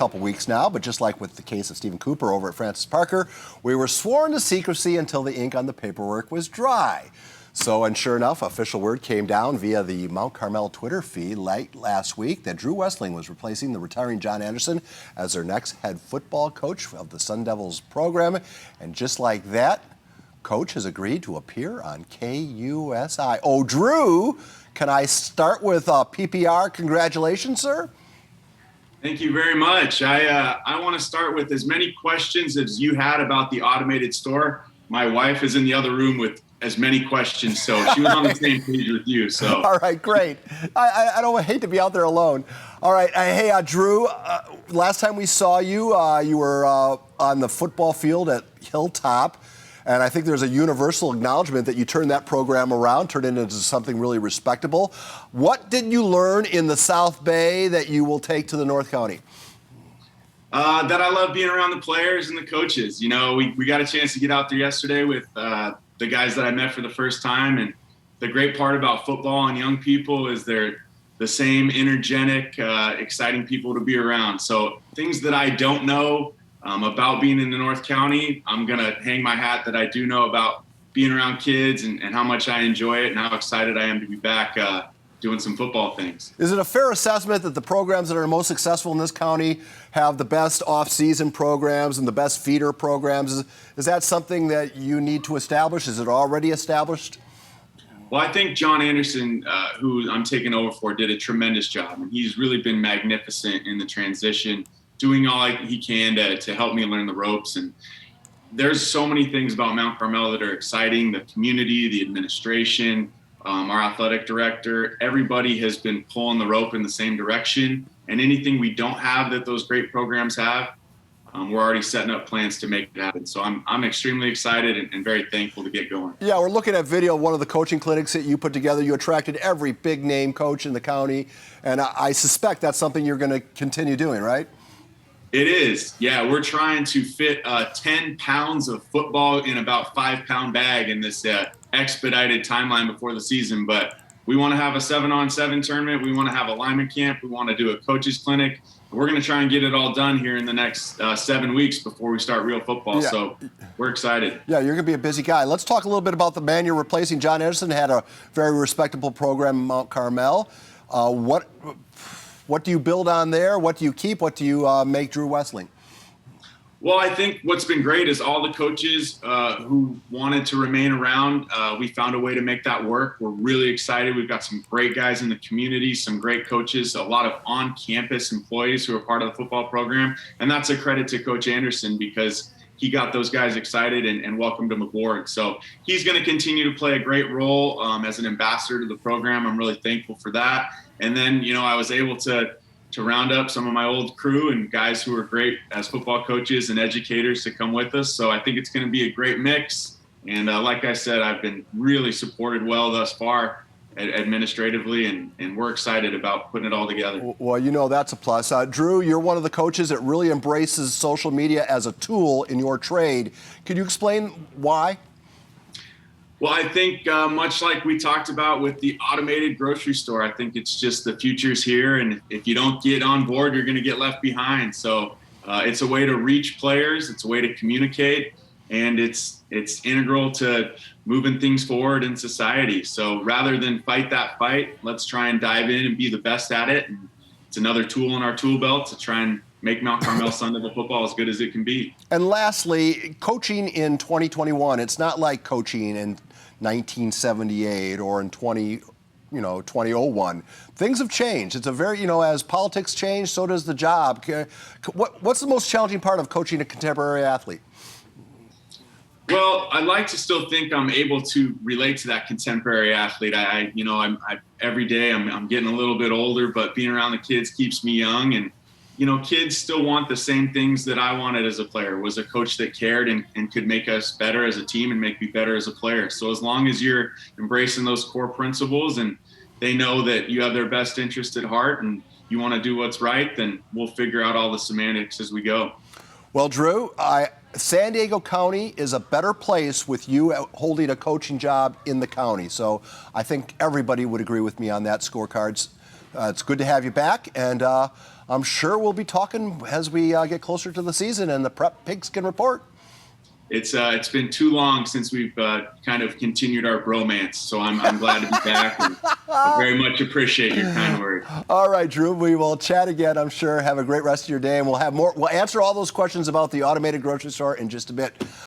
couple weeks now, but just like with the case of Stephen Cooper over at Francis Parker, we were sworn to secrecy until the ink on the paperwork was dry. So, and sure enough, official word came down via the Mount Carmel Twitter feed late last week that Drew Westling was replacing the retiring John Anderson as their next head football coach of the Sun Devils program. And just like that, Coach has agreed to appear on KUSI. Oh, Drew, can I start with PPR? Congratulations, sir. Thank you very much. I want to start with as many questions as you had about the automated store. My wife is in the other room with as many questions, so she was on the same page with you. So, all right, great. I don't hate to be out there alone. All right, hey, Drew. Last time we saw you, you were on the football field at Hilltop. And I think there's a universal acknowledgement that you turned that program around, turned it into something really respectable. What did you learn in the South Bay that you will take to the North County? That I love being around the players and the coaches. You know, we got a chance to get out there yesterday with the guys that I met for the first time. And the great part about football and young people is they're the same energetic, exciting people to be around. So things that I don't know about being in the North County, I'm going to hang my hat that I do know about being around kids and how much I enjoy it and how excited I am to be back doing some football things. Is it a fair assessment that the programs that are most successful in this county have the best off-season programs and the best feeder programs? Is that something that you need to establish? Is it already established? Well, I think John Anderson, who I'm taking over for, did a tremendous job. And he's really been magnificent in the transition, doing all he can to help me learn the ropes. And there's so many things about Mount Carmel that are exciting. The community, the administration, our athletic director, everybody has been pulling the rope in the same direction. And anything we don't have that those great programs have, we're already setting up plans to make it happen. So I'm extremely excited and very thankful to get going. Yeah, we're looking at video of one of the coaching clinics that you put together. You attracted every big name coach in the county. And I suspect that's something you're going to continue doing, right? It is. Yeah, we're trying to fit 10 pounds of football in about 5-pound bag in this expedited timeline before the season. But we want to have a 7-on-7 tournament. We want to have a lineman camp. We want to do a coaches clinic. We're going to try and get it all done here in the next 7 weeks before we start real football. Yeah. So we're excited. Yeah, you're going to be a busy guy. Let's talk a little bit about the man you're replacing. John Anderson had a very respectable program in Mount Carmel. What do you build on there? What do you keep? What do you make Drew Westling? Well, I think what's been great is all the coaches who wanted to remain around, we found a way to make that work. We're really excited. We've got some great guys in the community, some great coaches, a lot of on-campus employees who are part of the football program. And that's a credit to Coach Anderson because he got those guys excited and welcomed them aboard. So he's going to continue to play a great role as an ambassador to the program. I'm really thankful for that. And then, you know, I was able to round up some of my old crew and guys who are great as football coaches and educators to come with us. So I think it's going to be a great mix. And like I said, I've been really supported well thus far administratively, and we're excited about putting it all together. Well, you know, that's a plus. Drew, you're one of the coaches that really embraces social media as a tool in your trade. Could you explain why? Well, I think much like we talked about with the automated grocery store, I think it's just the future's here. And if you don't get on board, you're going to get left behind. So it's a way to reach players. It's a way to communicate. And it's integral to moving things forward in society. So rather than fight that fight, let's try and dive in and be the best at it. And it's another tool in our tool belt to try and make Mount Carmel Sun Devil football as good as it can be. And lastly, coaching in 2021, it's not like coaching in 1978 or in 2001. Things have changed. It's a very, as politics change, so does the job. What's the most challenging part of coaching a contemporary athlete? Well, I like to still think I'm able to relate to that contemporary athlete. Every day I'm getting a little bit older, but being around the kids keeps me young. And, kids still want the same things that I wanted as a player, was a coach that cared and could make us better as a team and make me better as a player. So as long as you're embracing those core principles and they know that you have their best interest at heart and you want to do what's right, then we'll figure out all the semantics as we go. Well, Drew, San Diego County is a better place with you holding a coaching job in the county. So I think everybody would agree with me on that scorecards. It's good to have you back, and I'm sure we'll be talking as we get closer to the season and the prep pigs can report. It's been too long since we've kind of continued our bromance, so I'm glad to be back, and I very much appreciate your kind words. All right, Drew, we will chat again, I'm sure. Have a great rest of your day, and we'll have more. We'll answer all those questions about the automated grocery store in just a bit.